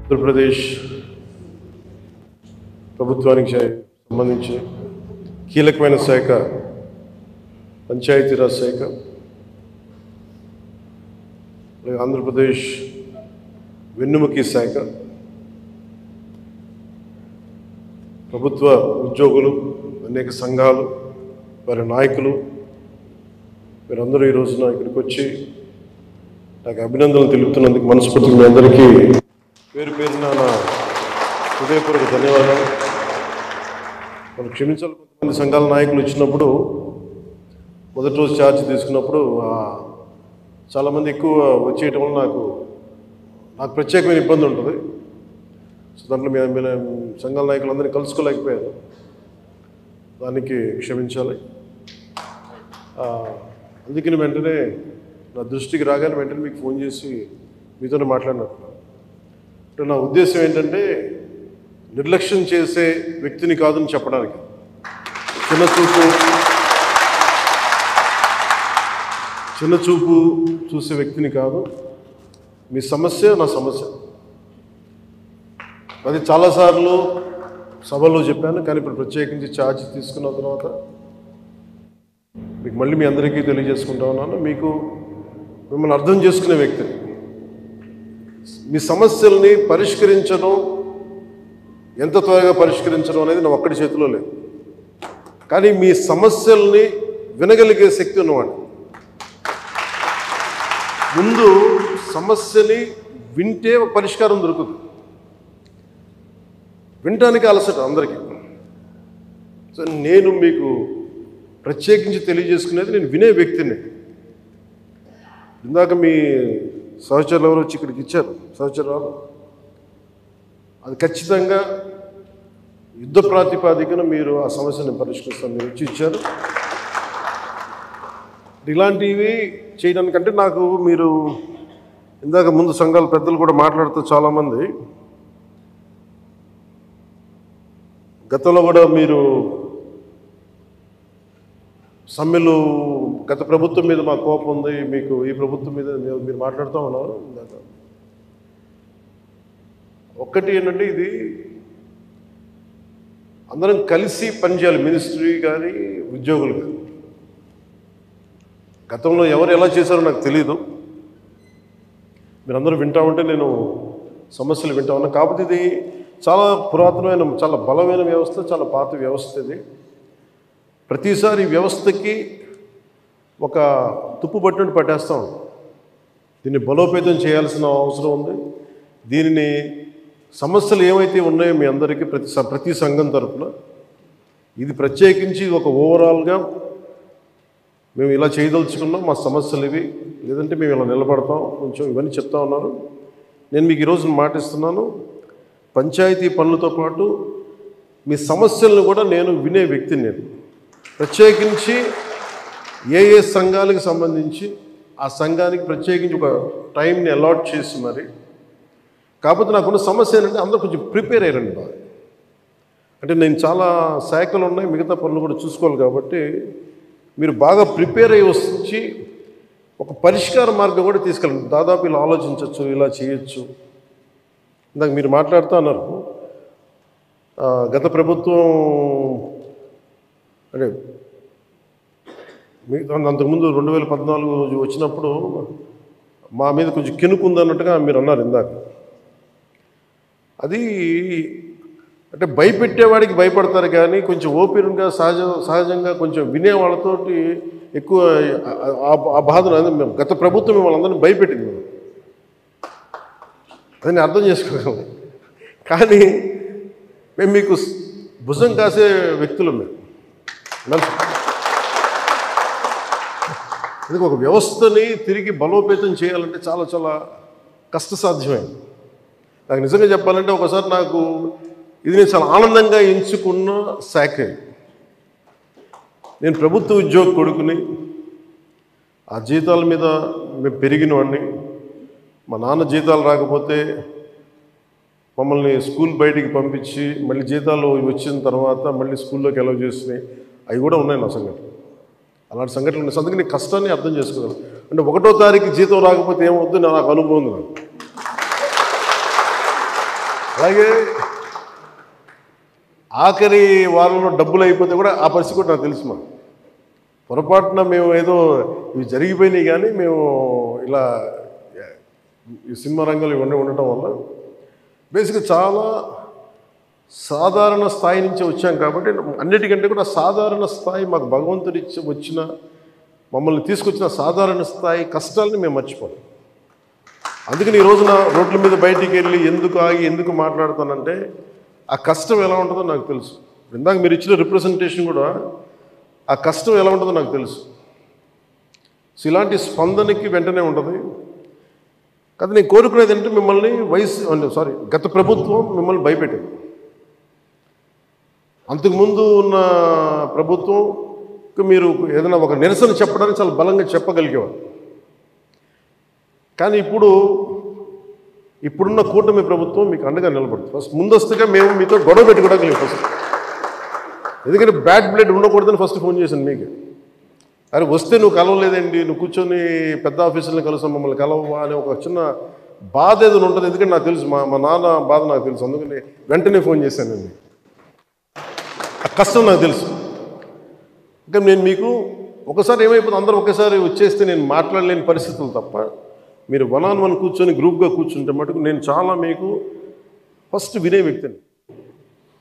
ఆంధ్రప్రదేశ్ ప్రభుత్వానికి సంబంధించి కీలకమైన శాఖ పంచాయతీరాజ్ శాఖ. ఆంధ్రప్రదేశ్ వెన్నుముకి శాఖ, ప్రభుత్వ ఉద్యోగులు, అనేక సంఘాలు, వారి నాయకులు, వీరందరూ ఈ రోజున ఇక్కడికి వచ్చి నాకు అభినందనలు తెలుపుతున్నందుకు మనస్ఫూర్తిగా మీ అందరికీ పేరు పేరున నా హృదయపూర్వక ధన్యవాదాలు. మనం క్షమించాలి, కొంతమంది సంఘాల నాయకులు వచ్చినప్పుడు మొదటి రోజు ఛార్జ్ తీసుకున్నప్పుడు చాలామంది ఎక్కువ వచ్చేయటం వల్ల నాకు ప్రత్యేకమైన ఇబ్బంది ఉంటుంది. సో దాంట్లో మీ సంఘాల నాయకులందరినీ కలుసుకోలేకపోయారు, దానికి క్షమించాలి. అందుకని వెంటనే నా దృష్టికి రాగానే వెంటనే మీకు ఫోన్ చేసి మీతోనే మాట్లాడినట్టు. అంటే నా ఉద్దేశం ఏంటంటే నిర్లక్ష్యం చేసే వ్యక్తిని కాదని చెప్పడానికి, చిన్నచూపు చూసే వ్యక్తిని కాదు. మీ సమస్య నా సమస్య, అది చాలాసార్లు సభలో చెప్పాను. కానీ ఇప్పుడు ప్రత్యేకించి ఛార్జ్ తీసుకున్న తర్వాత మీకు మళ్ళీ మీ అందరికీ తెలియజేసుకుంటా ఉన్నాను. మిమ్మల్ని అర్థం చేసుకునే వ్యక్తిని, మీ సమస్యల్ని పరిష్కరించడం, ఎంత త్వరగా పరిష్కరించడం అనేది నా ఒక్కడి చేతిలో లేదు. కానీ మీ సమస్యల్ని వినగలిగే శక్తి ఉన్నవాడు. ముందు సమస్యని వింటే ఒక పరిష్కారం దొరుకుతుంది. వినటానికి అలసట అందరికీ. సో నేను మీకు ప్రత్యేకించి తెలియజేసుకునేది, నేను వినే వ్యక్తిని. ఇందాక మీ సహచరులు ఎవరు వచ్చి ఇక్కడికి ఇచ్చారు, సహచరాలు, అది ఖచ్చితంగా యుద్ధ ప్రాతిపాదికన మీరు ఆ సమస్యను పరిష్కరిస్తాను మీరు వచ్చి ఇచ్చారు. ఇలాంటివి చేయడానికంటే నాకు మీరు ఇందాక ముందు సంఘాల పెద్దలు కూడా మాట్లాడుతూ చాలామంది గతంలో కూడా మీరు సమ్మెలు, గత ప్రభుత్వం మీద మా కోపం ఉంది, మీకు ఈ ప్రభుత్వం మీద మీరు మాట్లాడుతూ ఉన్నారు. ఒక్కటి ఏంటంటే, ఇది అందరం కలిసి పనిచేయాలి, మినిస్ట్రీ కానీ ఉద్యోగులు కానీ. గతంలో ఎవరు ఎలా చేశారో నాకు తెలీదు, మీరందరూ వింటా ఉంటే నేను సమస్యలు వింటా ఉన్నా. కాకపోతే ఇది చాలా పురాతనమైన, చాలా బలమైన వ్యవస్థ, చాలా పాత వ్యవస్థ. ఇది ప్రతిసారి వ్యవస్థకి ఒక తుప్పు పట్టినట్టు పట్టేస్తాం. దీన్ని బలోపేతం చేయాల్సిన అవసరం ఉంది. దీనిని సమస్యలు ఏవైతే ఉన్నాయో మీ అందరికీ ప్రతి సంఘం తరఫున ఇది ప్రత్యేకించి ఒక ఓవరాల్గా మేము ఇలా చేయదలుచుకున్నాం, మా సమస్యలు ఇవి, లేదంటే మేము ఇలా నిలబడతాం, కొంచెం ఇవన్నీ చెప్తా ఉన్నారు. నేను మీకు ఈరోజు మాటిస్తున్నాను, పంచాయతీ పనులతో పాటు మీ సమస్యలను కూడా నేను వినే వ్యక్తిని. నేను ప్రత్యేకించి ఏ సంఘాలకు సంబంధించి ఆ సంఘానికి ప్రత్యేకించి ఒక టైంని అలాట్ చేసి మరి. కాకపోతే నాకున్న సమస్య ఏంటంటే అందరూ కొంచెం ప్రిపేర్ అయ్యారండి బాగా. అంటే నేను చాలా శాఖలు ఉన్నాయి, మిగతా పనులు కూడా చూసుకోవాలి. కాబట్టి మీరు బాగా ప్రిపేర్ అయ్యి వచ్చి ఒక పరిష్కార మార్గం కూడా తీసుకెళ్ళండి. దాదాపు ఇలా ఆలోచించవచ్చు, ఇలా చేయొచ్చు. ఇందాక మీరు మాట్లాడుతూ అన్నారు, గత ప్రభుత్వం అంటే అంతకుముందు 2014 వచ్చినప్పుడు మా మీద కొంచెం కినుకుందన్నట్టుగా మీరు అన్నారు ఇందాక. అది అంటే భయపెట్టేవాడికి భయపడతారు, కానీ కొంచెం ఓపెన్గా సహజంగా కొంచెం వినేవాళ్ళతోటి ఎక్కువ ఆ బాధను గత ప్రభుత్వం మిమ్మల్ని అందరినీ భయపెట్టింది. అదని అర్థం చేసుకోగలం. కానీ మేము మీకు భుజం కాసే వ్యక్తులు. అందుకే ఒక వ్యవస్థని తిరిగి బలోపేతం చేయాలంటే చాలా చాలా కష్టసాధ్యమైంది. నాకు నిజంగా చెప్పాలంటే ఒకసారి నాకు ఇది నేను చాలా ఆనందంగా ఎంచుకున్న శాఖ. నేను ప్రభుత్వ ఉద్యోగ కొడుకుని, ఆ జీతాల మీద మేము పెరిగిన వాడిని. మా నాన్న జీతాలు రాకపోతే మమ్మల్ని స్కూల్ బయటికి పంపించి మళ్ళీ జీతాలు వచ్చిన తర్వాత మళ్ళీ స్కూల్లోకి అలౌ చేసినాయి, అవి కూడా ఉన్నాయి నా సంఘటన. అలాంటి సంఘటనలు ఉన్నాయి. అందుకని కష్టాన్ని అర్థం చేసుకోగలను. అంటే 1వ తారీఖు జీతం రాకపోతే ఏమవుద్దు నాకు అనుభవం ఉంది. అలాగే ఆఖరి వారంలో డబ్బులు అయిపోతే కూడా ఆ పరిస్థితి కూడా నాకు తెలుసు. మా పొరపాటున మేము ఏదో ఇవి జరిగిపోయినాయి, కానీ మేము ఇలా ఈ సినిమా రంగంలో ఇవన్నీ ఉండటం వల్ల బేసిక్గా చాలా సాధారణ స్థాయి నుంచి వచ్చాం కాబట్టి అన్నిటికంటే కూడా సాధారణ స్థాయి మాకు భగవంతుడి వచ్చిన మమ్మల్ని తీసుకొచ్చిన సాధారణ స్థాయి కష్టాలని మేము మర్చిపోం. అందుకని ఈ రోజున రోడ్ల మీద బయటికి వెళ్ళి ఎందుకు ఆగి ఎందుకు మాట్లాడతానంటే ఆ కష్టం ఎలా ఉంటుందో నాకు తెలుసు. ఇందాక మీరు ఇచ్చిన రిప్రజెంటేషన్ కూడా ఆ కష్టం ఎలా ఉంటుందో నాకు తెలుసు. సో ఇలాంటి స్పందనకి వెంటనే ఉంటుంది. కదా నేను కోరుకునేది అంటే మిమ్మల్ని గత ప్రభుత్వం మిమ్మల్ని భయపెట్టింది. అంతకుముందు ఉన్న ప్రభుత్వంకి మీరు ఏదైనా ఒక నిరసన చెప్పడానికి చాలా బలంగా చెప్పగలిగేవారు. కానీ ఇప్పుడున్న కూటమి ప్రభుత్వం మీకు అండగా నిలబడుతుంది. ఫస్ట్ ముందస్తుగా మేము మీతో గొడవ పెట్టుకోవడానికి లేదు ఫస్ట్. ఎందుకంటే బ్యాడ్ బ్లడ్ ఉండకూడదని ఫస్ట్ ఫోన్ చేశాను మీకు. అరే వస్తే నువ్వు కలవలేదండి, నువ్వు కూర్చొని పెద్ద ఆఫీసులను కలుస్తాం, మమ్మల్ని కలవవా అని ఒక చిన్న బాధ ఏదైనా ఉంటుంది. ఎందుకంటే నాకు తెలుసు, మా నాన్న బాధ నాకు తెలుసు. అందుకని వెంటనే ఫోన్ చేశానండి. ఆ కష్టం నాకు తెలుసు. ఇంకా నేను మీకు ఒకసారి ఏమైపోతుంది, అందరూ ఒకేసారి వచ్చేస్తే నేను మాట్లాడలేని పరిస్థితులు తప్ప మీరు 1-on-1 కూర్చొని గ్రూప్గా కూర్చుంటే మటుకు నేను చాలా మీకు ఫస్ట్ వినే వ్యక్తిని.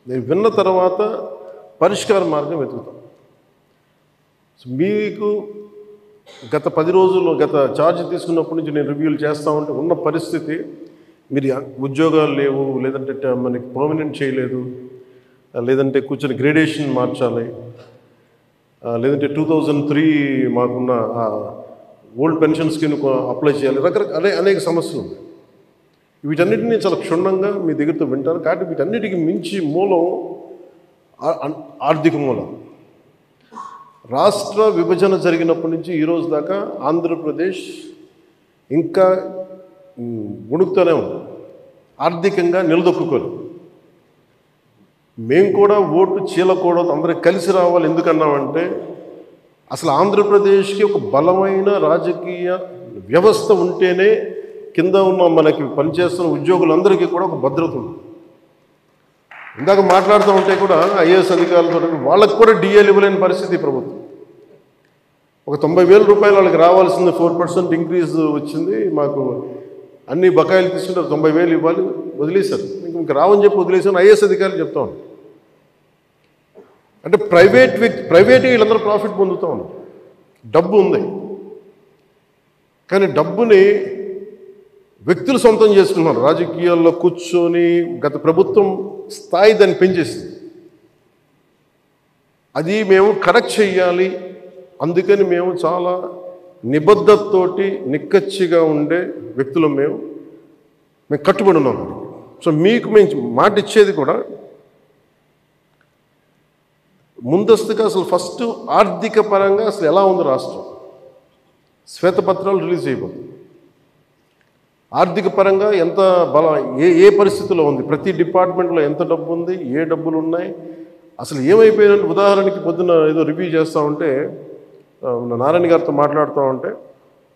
నేను విన్న తర్వాత పరిష్కార మార్గం వెతుకుతాను. సో మీకు గత 10 రోజుల్లో గత ఛార్జ్ తీసుకున్నప్పటి నుంచి నేను రివ్యూలు చేస్తూ ఉంటే ఉన్న పరిస్థితి, మీరు ఉద్యోగాలు లేవు, లేదంటే మనకి పర్మనెంట్ చేయలేదు, లేదంటే కూర్చొని గ్రేడేషన్ మార్చాలి, లేదంటే 2003 మాకున్న ఓల్డ్ పెన్షన్ స్కీమ్ అప్లై చేయాలి, రకరకాల అనేక సమస్యలు ఉన్నాయి. వీటన్నిటినీ చాలా క్షుణ్ణంగా మీ దగ్గరతో వింటాను. కాబట్టి వీటన్నిటికీ మించి మూలం ఆర్థిక మూలం. రాష్ట్ర విభజన జరిగినప్పటి నుంచి ఈరోజు దాకా ఆంధ్రప్రదేశ్ ఇంకా ఉణుకుతూనే ఉంది, ఆర్థికంగా నిలదొక్కుకోలేదు. మేము కూడా ఓటు చీలకూడదు, అందరూ కలిసి రావాలి. ఎందుకన్నామంటే అసలు ఆంధ్రప్రదేశ్కి ఒక బలమైన రాజకీయ వ్యవస్థ ఉంటేనే కింద ఉన్న మనకి పనిచేస్తున్న ఉద్యోగులందరికీ కూడా ఒక భద్రత ఉంది. ఇందాక మాట్లాడుతూ ఉంటే కూడా ఐఏఎస్ అధికారులతో వాళ్ళకు కూడా డిఏలు ఇవ్వలేని పరిస్థితి ప్రభుత్వం. ఒక 90,000 రూపాయలు వాళ్ళకి రావాల్సింది 4% ఇంక్రీజ్ వచ్చింది. మాకు అన్ని బకాయిలు తీసుకుంటే 90,000 ఇవ్వాలి, వదిలేశారు. ఇంకా రావని చెప్పి వదిలేసాను. ఐఏఎస్ అధికారులు చెప్తా ఉన్నాను. అంటే ప్రైవేట్ వీళ్ళందరూ ప్రాఫిట్ పొందుతూ ఉన్నారు. డబ్బు ఉంది, కానీ డబ్బుని వ్యక్తులు సొంతం చేసుకున్నారు. రాజకీయాల్లో కూర్చొని గత ప్రభుత్వం స్థాయి దాన్ని పెంచేసింది. అది మేము కరెక్ట్ చెయ్యాలి. అందుకని మేము చాలా నిబద్ధతతోటి నిక్కచ్చిగా ఉండే వ్యక్తులు మేము కట్టుబడి ఉన్నాం. సో మీకు మేము మాట ఇచ్చేది కూడా ముందస్తుగా అసలు ఫస్ట్ ఆర్థిక పరంగా అసలు ఎలా ఉంది రాష్ట్రం, శ్వేతపత్రాలు రిలీజ్ చేయబోతుంది. ఆర్థిక పరంగా ఎంత ఏ పరిస్థితిలో ఉంది, ప్రతి డిపార్ట్మెంట్లో ఎంత డబ్బు ఉంది, ఏ డబ్బులు ఉన్నాయి, అసలు ఏమైపోయిన. ఉదాహరణకి పొద్దున్న ఏదో రివ్యూ చేస్తూ ఉంటే నారాయణ గారితో మాట్లాడుతూ ఉంటే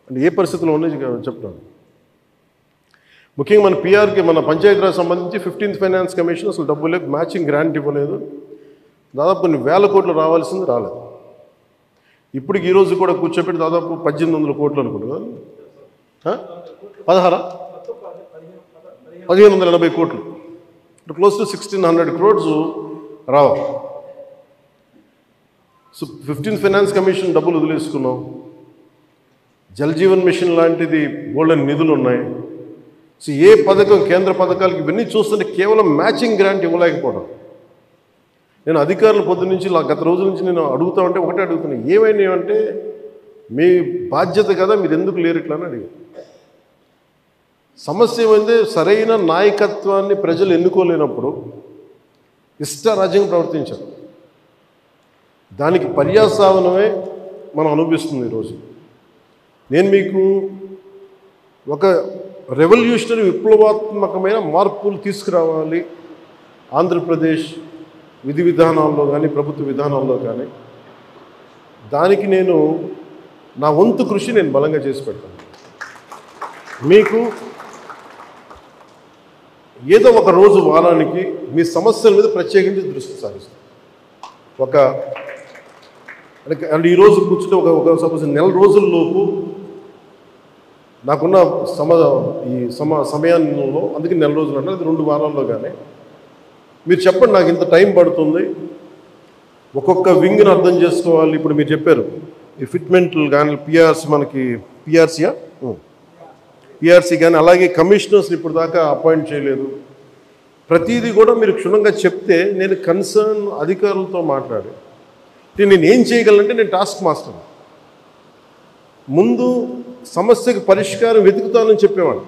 అంటే ఏ పరిస్థితిలో ఉన్నాయి చెప్తాను. ముఖ్యంగా మన పిఆర్కి, మన పంచాయతీరాజ్ సంబంధించి 15th ఫైనాన్స్ కమిషన్ అసలు డబ్బు లేదు, మ్యాచింగ్ గ్రాంట్ ఇవ్వలేదు. దాదాపు కొన్ని వేల కోట్లు రావాల్సింది రాలేదు. ఇప్పటికి ఈరోజు కూడా కూర్చోబెట్టి దాదాపు 1800 కోట్లు అనుకుంటున్నా, 1580 కోట్లు, క్లోజ్ టు 1600 crores రావాలి. సో 15th ఫైనాన్స్ కమిషన్ డబ్బులు వదిలేసుకున్నాం. జల్ జీవన్ మిషన్ లాంటిది బోల్డెన్ నిధులు ఉన్నాయి. సో ఏ పథకం, కేంద్ర పథకాలకి ఇవన్నీ చూస్తుంటే కేవలం మ్యాచింగ్ గ్రాంట్ ఇవ్వలేకపోవడం. నేను అధికారులు పొద్దు నుంచి గత రోజుల నుంచి నేను అడుగుతా ఉంటే ఒకటే అడుగుతున్నాను, ఏమైనాయంటే మీ బాధ్యత కదా, మీరు ఎందుకు లేరు ఇట్లా అని అడిగారు. సమస్య ఏమైంది, సరైన నాయకత్వాన్ని ప్రజలు ఎన్నుకోలేనప్పుడు ఇష్టారాజ్యంగా ప్రవర్తించారు. దానికి పర్యావసానమే మనం అనుభవిస్తుంది ఈరోజు. నేను మీకు ఒక రెవల్యూషనరీ విప్లవాత్మకమైన మార్పులు తీసుకురావాలి ఆంధ్రప్రదేశ్ విధి విధానాల్లో కానీ ప్రభుత్వ విధానాల్లో కానీ. దానికి నేను నా వంతు కృషి నేను బలంగా చేసి పెడతాను. మీకు ఏదో ఒక రోజు వారానికి మీ సమస్యల మీద ప్రత్యేకించి దృష్టి సారిస్తాం. అంటే ఈరోజు కూర్చుంటే ఒక సపోజ్ నెల రోజుల్లోపు నాకున్న సమయంలో, అందుకే నెల రోజులు అంటే అది 2 వారాల్లో కానీ మీరు చెప్పండి, నాకు ఇంత టైం పడుతుంది, ఒక్కొక్క వింగ్ని అర్థం చేసుకోవాలి. ఇప్పుడు మీరు చెప్పారు ఈ ఫిట్మెంట్లు కానీ మనకి పిఆర్సీ కానీ, అలాగే కమిషనర్స్ని ఇప్పుడు దాకా అపాయింట్ చేయలేదు. ప్రతిదీ కూడా మీరు క్షుణ్ణంగా చెప్తే నేను కన్సర్న్ అధికారులతో మాట్లాడి నేను ఏం చేయగలనంటే, నేను టాస్క్ మాస్టర్ ముందు సమస్యకు పరిష్కారం వెతుకుతానని చెప్పేవాడు.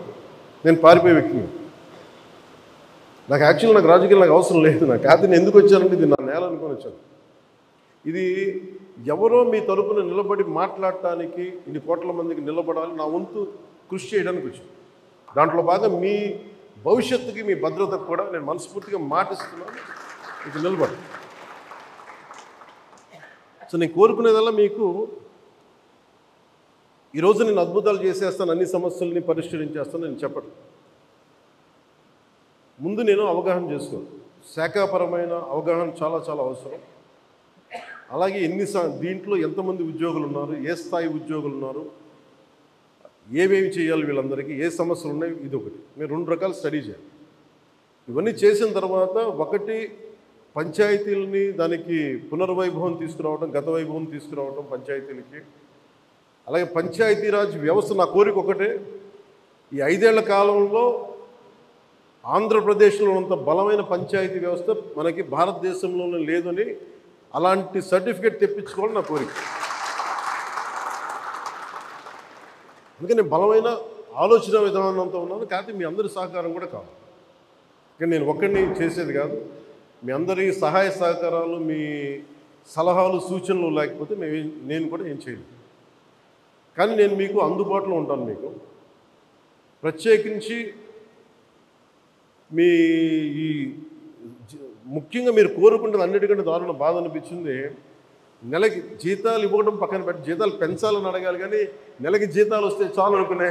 నేను పారిపోయే వ్యక్తిని. నాకు రాజకీయాలు నాకు అవసరం లేదు. కాదు నేను ఎందుకు వచ్చానంటే ఇది నా నేల అనుకొని వచ్చాను. ఇది ఎవరో మీ తరపున నిలబడి మాట్లాడటానికి ఇన్ని కోట్ల మందికి నిలబడాలి, నా వంతు కృషి చేయడానికి వచ్చాను. దాంట్లో భాగం మీ భవిష్యత్తుకి, మీ భద్రతకు కూడా నేను మనస్ఫూర్తిగా మాటిస్తున్నాను, ఇది నిలబడి. సో నేను కోరుకునేదల్లా మీకు ఈరోజు నేను అద్భుతాలు చేసేస్తాను, అన్ని సమస్యల్ని పరిష్కరించేస్తాను నేను చెప్పను. ముందు నేను అవగాహన చేసుకోను. శాఖాపరమైన అవగాహన చాలా చాలా అవసరం. అలాగే దీంట్లో ఎంతమంది ఉద్యోగులు ఉన్నారు, ఏ స్థాయి ఉద్యోగులు ఉన్నారు, ఏమేమి చేయాలి, వీళ్ళందరికీ ఏ సమస్యలు ఉన్నాయి, ఇది ఒకటి. మీరు 2 రకాలు స్టడీ చేయాలి. ఇవన్నీ చేసిన తర్వాత ఒకటి పంచాయతీలని దానికి పునర్వైభవం తీసుకురావడం, గత వైభవం తీసుకురావడం పంచాయతీలకి. అలాగే పంచాయతీరాజ్ వ్యవస్థ నా కోరిక ఒకటే, ఈ 5 ఏళ్ల కాలంలో ఆంధ్రప్రదేశ్లో ఉన్నంత బలమైన పంచాయతీ వ్యవస్థ మనకి భారతదేశంలోనే లేదని అలాంటి సర్టిఫికేట్ తెప్పించుకోవాలని నా కోరిక. అందుకని బలమైన ఆలోచన విధానంతో ఉన్నాను. కాకపోతే మీ అందరి సహకారం కూడా కావాలి. కానీ నేను ఒక్కడిని చేసేది కాదు. మీ అందరి సహాయ సహకారాలు, మీ సలహాలు, సూచనలు లేకపోతే నేను కూడా ఏం చేయలేదు. కానీ నేను మీకు అందుబాటులో ఉంటాను. మీకు ప్రత్యేకించి మీ ముఖ్యంగా మీరు కోరుకుంటుంది అన్నిటికంటే దారుణ బాధ అనిపించింది, నెలకి జీతాలు ఇవ్వడం పక్కన పెట్టి జీతాలు పెంచాలని అడగాలి, కానీ నెలకి జీతాలు వస్తే చాలు అనుకునే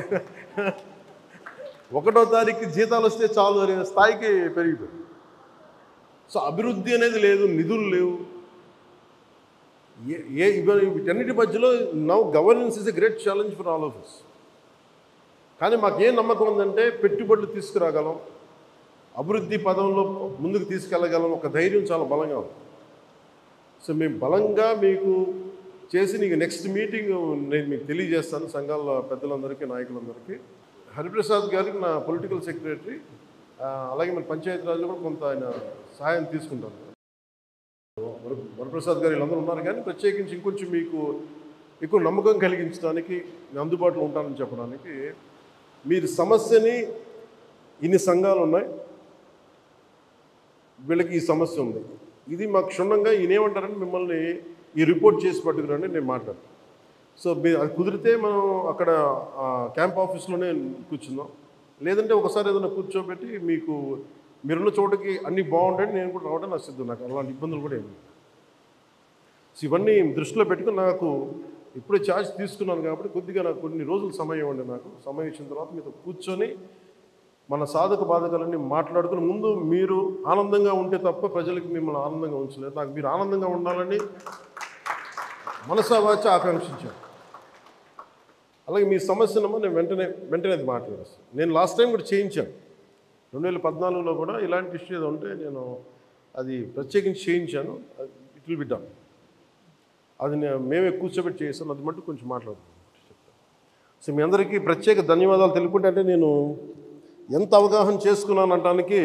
1వ తారీఖుకి జీతాలు వస్తే చాలు అనే స్థాయికి పెరిగిపోయింది. సో అభివృద్ధి అనేది లేదు, నిధులు లేవు. వీటన్నిటి మధ్యలో now governance is a great challenge for all of us. కానీ మాకేం నమ్మకం ఉందంటే పెట్టుబడులు తీసుకురాగలం, అభివృద్ధి పదంలో ముందుకు తీసుకెళ్ళగలం, ఒక ధైర్యం చాలా బలంగా ఉంది. సో మేము బలంగా మీకు చేసి నీకు నెక్స్ట్ మీటింగ్ నేను మీకు తెలియజేస్తాను, సంఘాల పెద్దలందరికీ, నాయకులందరికీ. హరిప్రసాద్ గారికి నా పొలిటికల్ సెక్రటరీ, అలాగే మన పంచాయతీరాజ్లో కూడా కొంత ఆయన సహాయం తీసుకుంటాను. వరప్రసాద్ గారు వీళ్ళందరూ ఉన్నారు, కానీ ప్రత్యేకించి ఇంకొంచెం మీకు ఎక్కువ నమ్మకం కలిగించడానికి నేను అందుబాటులో ఉంటానని చెప్పడానికి. మీరు సమస్యని, ఇన్ని సంఘాలు ఉన్నాయి, వీళ్ళకి ఈ సమస్య ఉంది, ఇది మాకు క్షుణ్ణంగా ఈయనేమంటారంటే మిమ్మల్ని ఈ రిపోర్ట్ చేసి పట్టుకురండి, నేను మాట్లాడతాను. సో అది కుదిరితే మనం అక్కడ క్యాంప్ ఆఫీస్లోనే కూర్చుందాం, లేదంటే ఒకసారి ఏదైనా కూర్చోబెట్టి మీకు మీరున్న చోటకి అన్నీ బాగుంటాయి, నేను కూడా రావడం నాకు సిద్ధం. నాకు అలాంటి ఇబ్బందులు కూడా ఏమి. సో ఇవన్నీ దృష్టిలో పెట్టుకుని నాకు ఇప్పుడే ఛార్జ్ తీసుకున్నాను కాబట్టి కొద్దిగా నాకు కొన్ని రోజులు సమయం ఇవ్వండి. నాకు సమయం ఇచ్చిన తర్వాత మీతో కూర్చొని మన సాధక బాధకాలన్నీ మాట్లాడుకుని, ముందు మీరు ఆనందంగా ఉంటే తప్ప ప్రజలకి మిమ్మల్ని ఆనందంగా ఉంచలేదు. నాకు మీరు ఆనందంగా ఉండాలని మనసావాచ ఆకాంక్షించాను. అలాగే మీ సమస్యనమ్మా నేను వెంటనే అది మాట్లాడేస్తాను. నేను లాస్ట్ టైం కూడా చేయించాను, 2014లో కూడా ఇలాంటి ఇష్యూ ఏదో ఉంటే నేను అది ప్రత్యేకించి చేయించాను. It will be done. అది మేమే కూర్చోబెట్టి చేసాను, అది మటు కొంచెం మాట్లాడుతున్నాను. సో మీ అందరికీ ప్రత్యేక ధన్యవాదాలు తెలుపుకుంటే, అంటే నేను ఎంత అవగాహన చేసుకున్నాను అనడానికి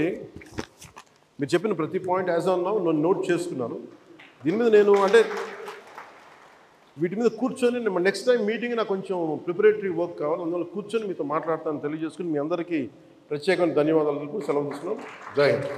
మీరు చెప్పిన ప్రతి పాయింట్ యాజ్ ఆన్ నౌ నేను నోట్ చేసుకున్నాను. దీని మీద నేను అంటే వీటి మీద కూర్చొని నెక్స్ట్ టైం మీటింగ్ నాకు కొంచెం ప్రిపరేటరీ వర్క్ కావాలి, అందువల్ల కూర్చొని మీతో మాట్లాడతాను తెలియజేసుకుని మీ అందరికీ ప్రత్యేకమైన ధన్యవాదాలు తెలుపు సెలవు తీసుకున్నాం. జై హింద్.